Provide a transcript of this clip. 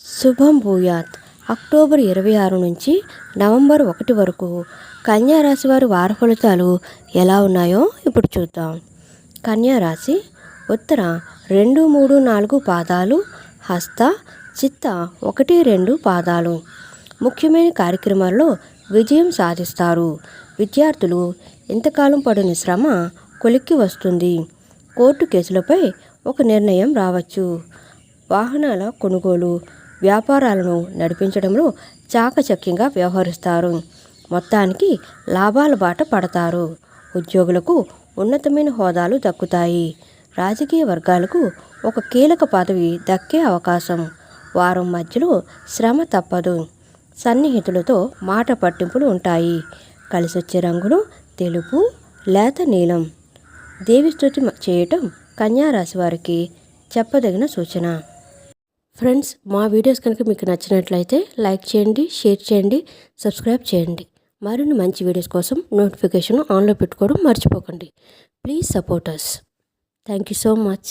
శుభం భూయాత్. అక్టోబర్ 26 నుంచి నవంబర్ 1 వరకు కన్యారాశి వారి వార ఫలితాలు ఎలా ఉన్నాయో ఇప్పుడు చూద్దాం. కన్యారాశి ఉత్తర 2, 3, 4 పాదాలు, హస్త, చిత్త 1, 2 పాదాలు. ముఖ్యమైన కార్యక్రమాల్లో విజయం సాధిస్తారు. విద్యార్థులు ఇంతకాలం పడిన శ్రమ కొలిక్కి వస్తుంది. కోర్టు కేసులపై ఒక నిర్ణయం రావచ్చు. వాహనాల కొనుగోలు, వ్యాపారాలను నడిపించడంలో చాకచక్యంగా వ్యవహరిస్తారు. మొత్తానికి లాభాల బాట పడతారు. ఉద్యోగులకు ఉన్నతమైన హోదాలు దక్కుతాయి. రాజకీయ వర్గాలకు ఒక కీలక పదవి దక్కే అవకాశం. వారం మధ్యలో శ్రమ తప్పదు. సన్నిహితులతో మాట పట్టింపులు ఉంటాయి. కలిసొచ్చే రంగులు తెలుపు, లేత నీలం. దేవి స్తుతి చేయటం కన్యారాశి వారికి చెప్పదగిన సూచన. ఫ్రెండ్స్, మా వీడియోస్ కనుక మీకు నచ్చినట్లయితే లైక్ చేయండి, షేర్ చేయండి, సబ్స్క్రైబ్ చేయండి. మరిన్ని మంచి వీడియోస్ కోసం నోటిఫికేషన్ ఆన్లో పెట్టుకోవడం మర్చిపోకండి. Please support us. Thank you so much.